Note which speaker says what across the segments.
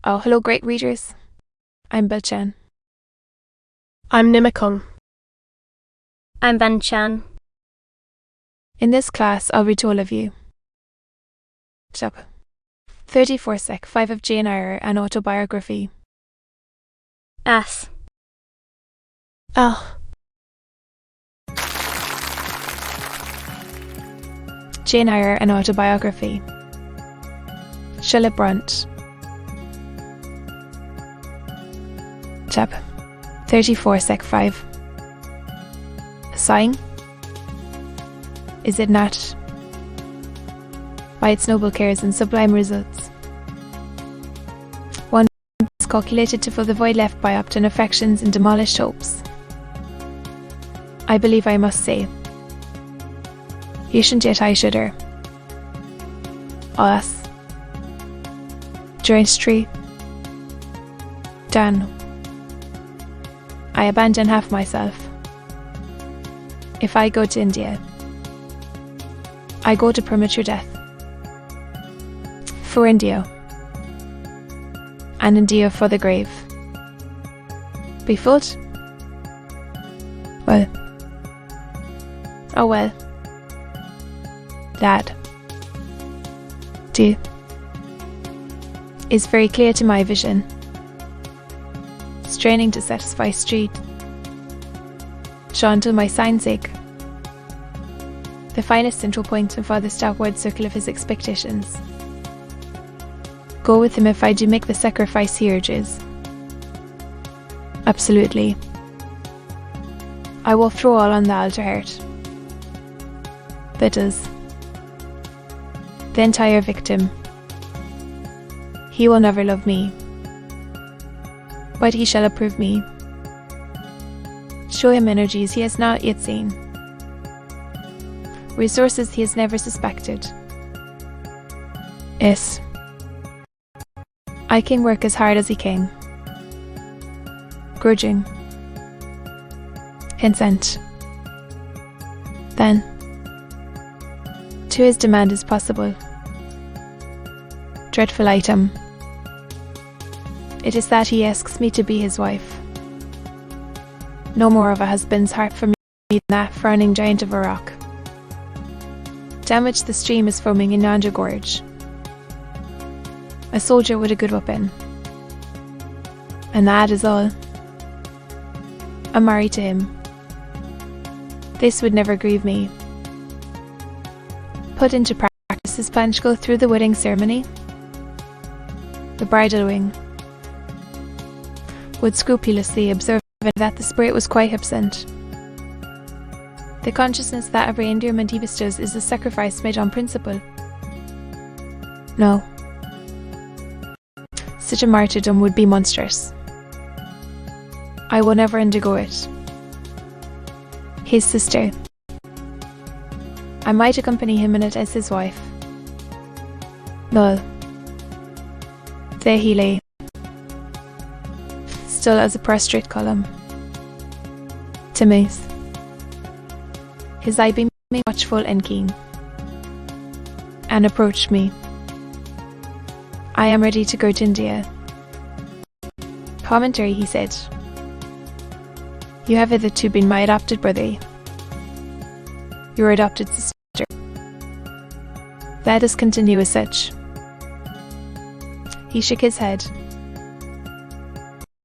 Speaker 1: Oh, hello, great readers. I'm Belchan.
Speaker 2: I'm Nimikung.
Speaker 3: I'm Banchan.
Speaker 1: In this class, I'll read to all of you. Chap. 34 Sec. 5 of Jane Eyre, an Autobiography.
Speaker 3: As.
Speaker 2: Ah.
Speaker 1: Jane Eyre, an Autobiography. Brontë. Chap. 34 Sec. 5. Sighing? Is it not? By its noble cares and sublime results. One is calculated to fill the void left by upturned affections and demolished hopes. I believe I must say, Yeshant yet I shudder. Us. Drenched tree. Done. I abandon half myself. If I go to India, I go to premature death. For India. And India for the grave. Befoot? Well. Oh well. That. Do. Is very clear to my vision. Straining to satisfy street. Sean till my sign's sake. The finest central point and farthest outward circle of his expectations. Go with him if I do make the sacrifice he urges. Absolutely. I will throw all on the altar heart. Victuals. The entire victim. He will never love me, but he shall approve me. Show him energies he has not yet seen, resources he has never suspected. Yes, I can work as hard as he can. Grudging. Consent. Then, to his demand as possible. Dreadful item. It is that he asks me to be his wife. No more of a husband's heart for me than that frowning giant of a rock, down which the stream is foaming in yonder gorge. A soldier with a good weapon. And that is all. I'm married to him. This would never grieve me. Put into practice his plan to go through the wedding ceremony. The bridal wing would scrupulously observe that the spirit was quite absent. The consciousness that every endearment he bestows is a sacrifice made on principle. No. Such a martyrdom would be monstrous. I will never undergo it. His sister. I might accompany him in it as his wife. No. There he lay, still as a prostrate column. Timid, his eye beaming watchful and keen, and approached me. I am ready to go to India. Commentary, he said. You have hitherto been my adopted brother, your adopted sister. Let us continue as such. He shook his head.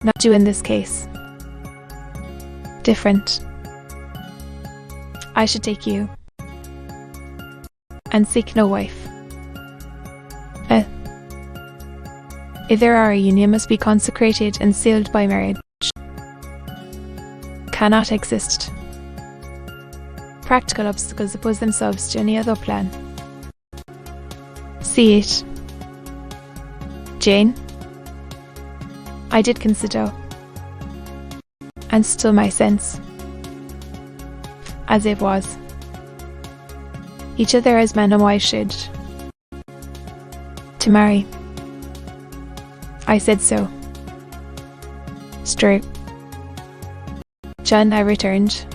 Speaker 1: Not you in this case. Different. I should take you. And seek no wife. If there are a union must be consecrated and sealed by marriage. Cannot exist. Practical obstacles oppose themselves to any other plan. See it. Jane, I did consider, and still my sense, as it was, each other as man and wife should, to marry. I said so. Straight. John, I returned.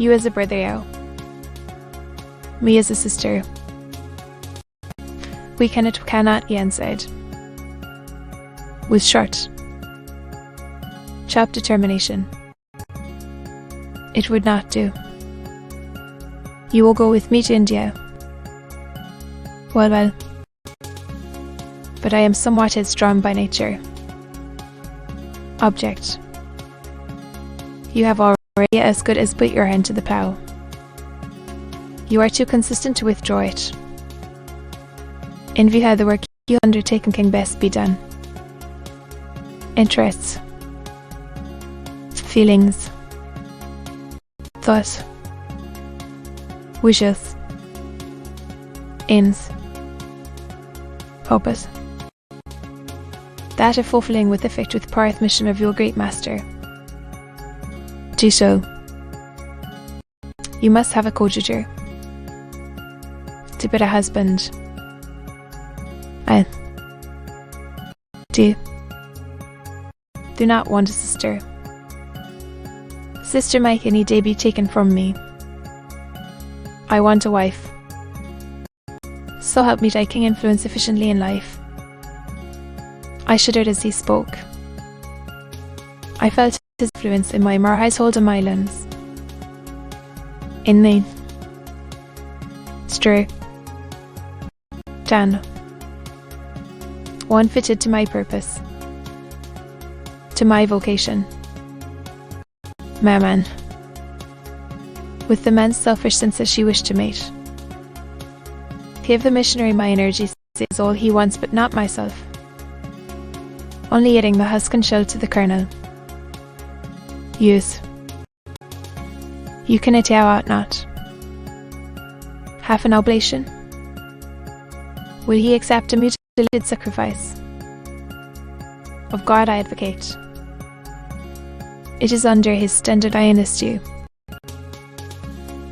Speaker 1: You as a brother, Al. Me as a sister. We cannot, he answered. with short, Chap determination. It would not do. You will go with me to India. Well. But I am somewhat headstrong by nature. Object. You have already as good as put your hand to the plough. You are too consistent to withdraw it. In view how the work you undertaken can best be done. Interests. Feelings. Thoughts. Wishes. Aims. Purpose. That of fulfilling with effect with part mission of your great master. Do so. You must have a coadjutor. To be a husband. And do not want a sister. Sister might any day be taken from me. I want a wife. So help me, I can influence sufficiently in life. I shuddered as he spoke. I felt his influence in my household and islands. In me. Stir. Dan. One fitted to my purpose. To my vocation. Merman. With the man's selfish sense that she wished to mate. Give the missionary my energy, is all he wants, but not myself. Only adding the husk and shell to the kernel. Use. You can it out not. Half an oblation? Will he accept a mutilated sacrifice? Of God I advocate. It is under his standard I enlist you.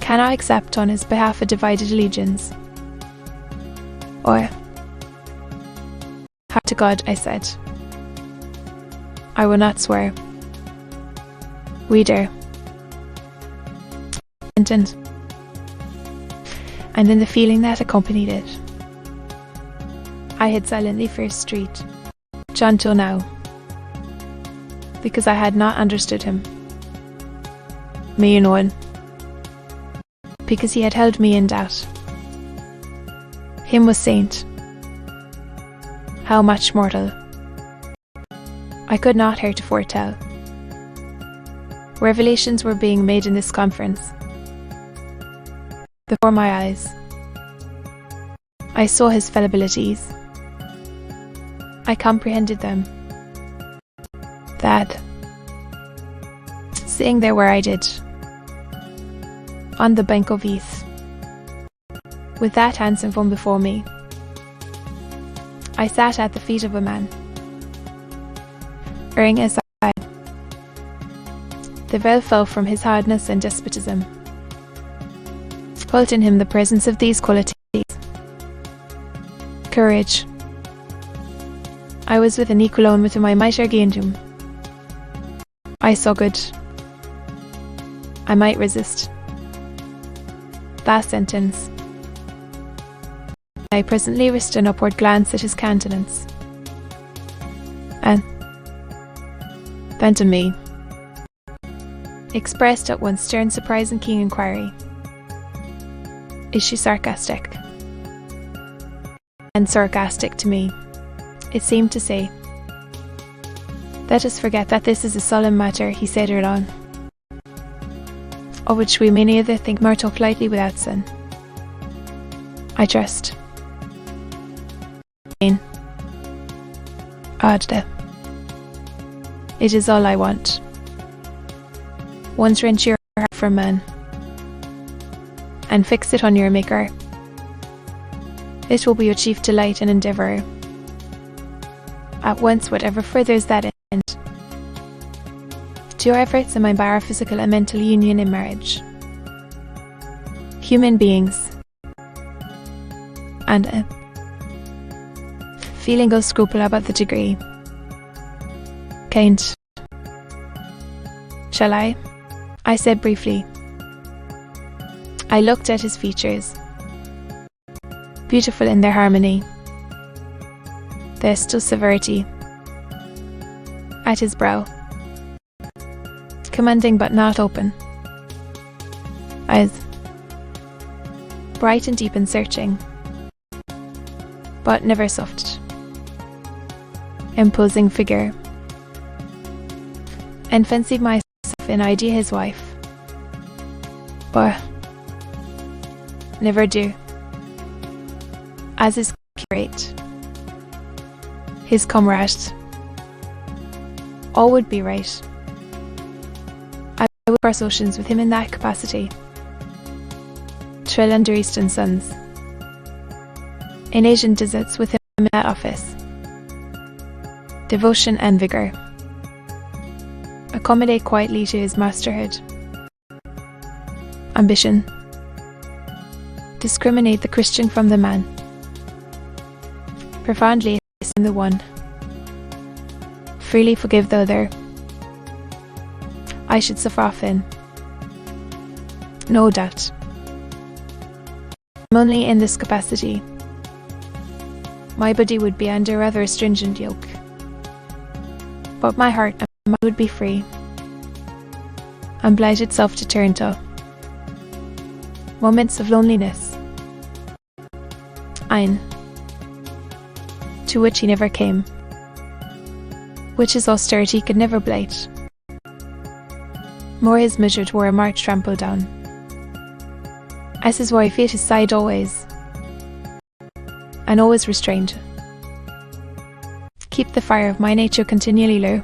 Speaker 1: Can I accept on his behalf a divided allegiance? Or, heart to God, I said. I will not swear. Reader. Intent. And in the feeling that accompanied it. I had silently first street, John till now, because I had not understood him. Me and one. Because he had held me in doubt. Him was saint. How much mortal. I could not hear to foretell. Revelations were being made in this conference. Before my eyes. I saw his fallibilities. I comprehended them. That, seeing there where I did, on the bank of Eyre, with that handsome one before me, I sat at the feet of a man, erring as I. The veil fell from his hardness and despotism. Felt in him the presence of these qualities. Courage. I was with an equal own with whom I might gain him. I saw good. I might resist. Last sentence. I presently risked an upward glance at his countenance. And then to me, expressed at once stern surprise and keen inquiry. Is she sarcastic? And sarcastic to me, it seemed to say, let us forget that this is a solemn matter, he said erelong, of which we may neither think nor talk lightly without sin. I trust. Odd. It is all I want. Once wrench your heart from man, and fix it on your Maker. It will be your chief delight and endeavour. At once, whatever furthers that end, to your efforts in my physical and mental union in marriage. Human beings, and feeling no scruple about the degree. Kind. Shall I? I said briefly. I looked at his features, beautiful in their harmony, their still severity, at his brow, commanding but not open. Eyes, bright and deep and searching, but never soft. Imposing figure, and fancied myself in idea his wife, but never do. As his curate, his comrade, all would be right. I would cross oceans with him in that capacity. Trail under eastern suns, in Asian deserts with him in that office. Devotion and vigour, accommodate quietly to his masterhood. Ambition, discriminate the Christian from the man. Profoundly in the one, freely forgive the other. I should suffer often, no doubt. I'm only in this capacity. My body would be under rather a stringent yoke, but my heart and mind would be free, and blight itself to turn to moments of loneliness, ein, to which he never came, which his austerity could never blight, more his measured were a march trampled down. As his wife at his side always, and always restrained. Keep the fire of my nature continually low,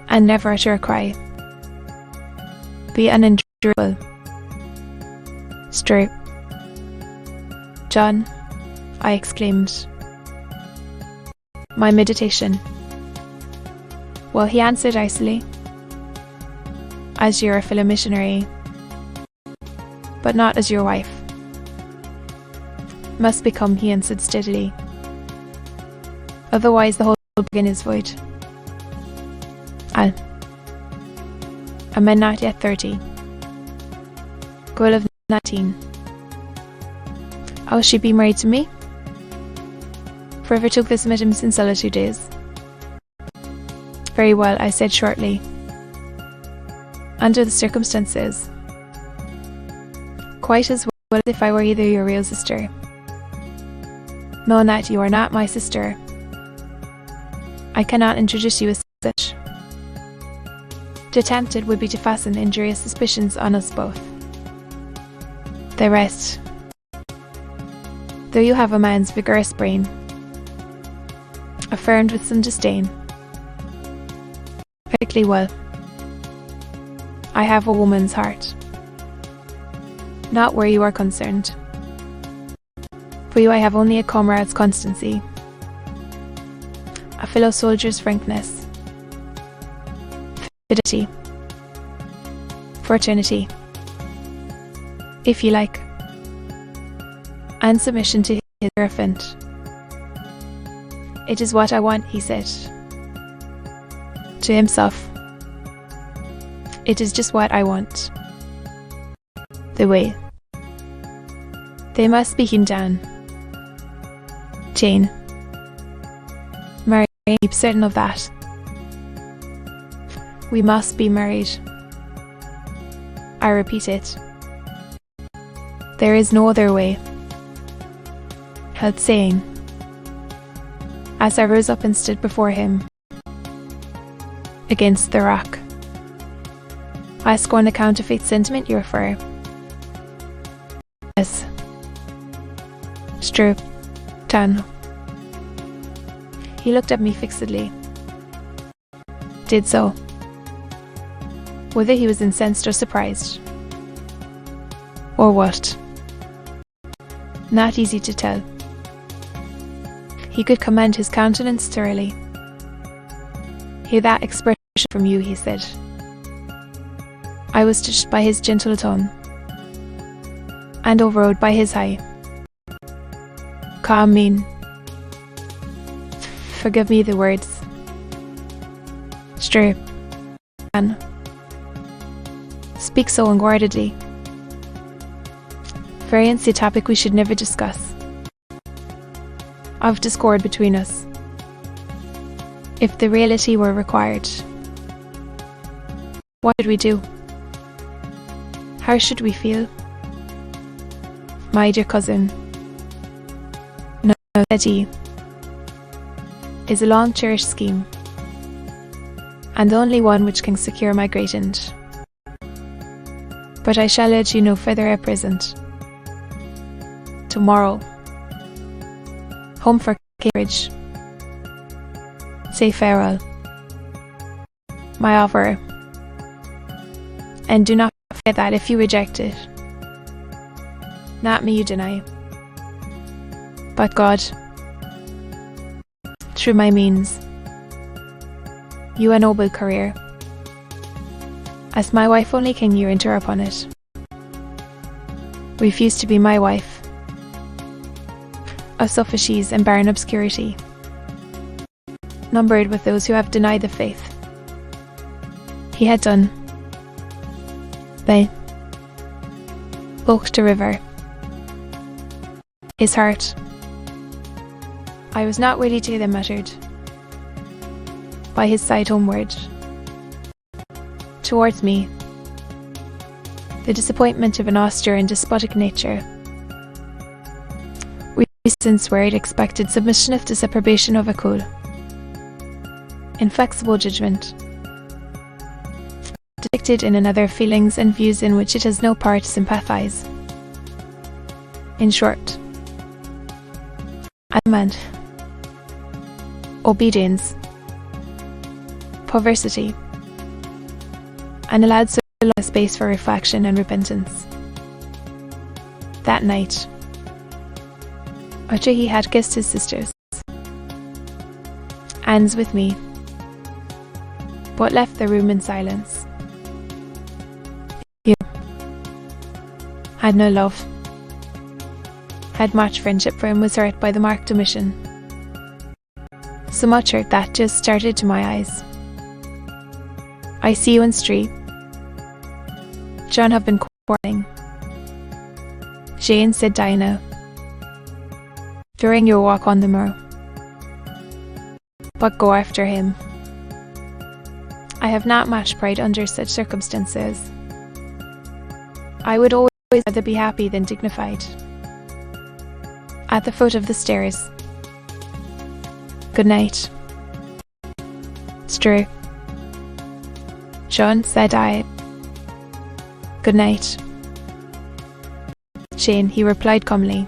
Speaker 1: and never utter a cry. Be unendurable. Stir. John, I exclaimed. My meditation. Well, he answered icily, as you're a fellow missionary, but not as your wife. Must become, he answered steadily. Otherwise the whole begin is void. A man not yet 30. Girl of 19. Will she be married to me? Forever took this met him since solitude days. Very well, I said shortly. Under the circumstances. Quite as well as if I were either your real sister. No, Nat, you are not my sister. I cannot introduce you as such. To attempt it would be to fasten injurious suspicions on us both. The rest, though you have a man's vigorous brain, affirmed with some disdain. Perfectly well. I have a woman's heart. Not where you are concerned. For you I have only a comrade's constancy, a fellow soldier's frankness, fidelity, fraternity, if you like, and submission to his servant. It is what I want, he said. To himself, it is just what I want. The way. They must be hewn down. Jane. Mary, keep certain of that. We must be married. I repeat it. There is no other way. Held saying, as I rose up and stood before him, against the rock. I scorn the counterfeit sentiment you refer. Yes. Stroop. Tan. He looked at me fixedly. Did so. Whether he was incensed or surprised. Or what? Not easy to tell. He could command his countenance thoroughly. Hear that expression from you, he said. I was touched by his gentle tone, and overawed by his high, calm mien. Forgive me the words. Stir, and speak so unguardedly. Variance a topic we should never discuss. Of discord between us. If the reality were required, what should we do? How should we feel? My dear cousin, no, said he, is a long-cherished scheme, and the only one which can secure my great end. But I shall let you know further at present. Tomorrow, home for Cambridge. Say farewell, my offer, and do not forget that if you reject it, not me you deny, but God, through my means, you a noble career. As my wife only can you enter upon it. Refuse to be my wife, of sophisties and barren obscurity, numbered with those who have denied the faith. He had done. They walked the river. His heart, I was not ready to hear them uttered, by his side homeward. Towards me, the disappointment of an austere and despotic nature. We since where it expected submission of disapprobation of a cool, inflexible judgment, depicted in another feelings and views in which it has no power to sympathize. In short, adamant, obedience, perversity, and allowed so long a space for reflection and repentance. That night, after he had kissed his sisters, Anne's with me, but left the room in silence. You had no love, had much friendship for him was hurt by the marked omission. So much hurt that just started to my eyes. I see you in street. John have been quarrelling. Jane, said Dinah, during your walk on the moor. But go after him. I have not much pride under such circumstances. I would always rather be happy than dignified. At the foot of the stairs. Good night. It's true. John, said I. Good night. Jane, he replied calmly.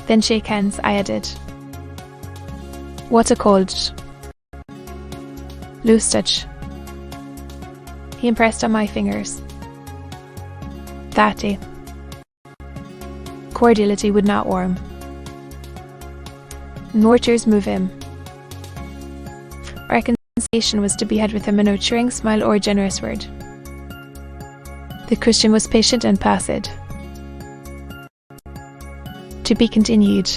Speaker 1: Then shake hands, I added. What a cold, loose touch. He impressed on my fingers. That day, cordiality would not warm, nor tears move him. Reconciliation was to be had with him, a nurturing smile or a generous word. The Christian was patient and placid. To be continued.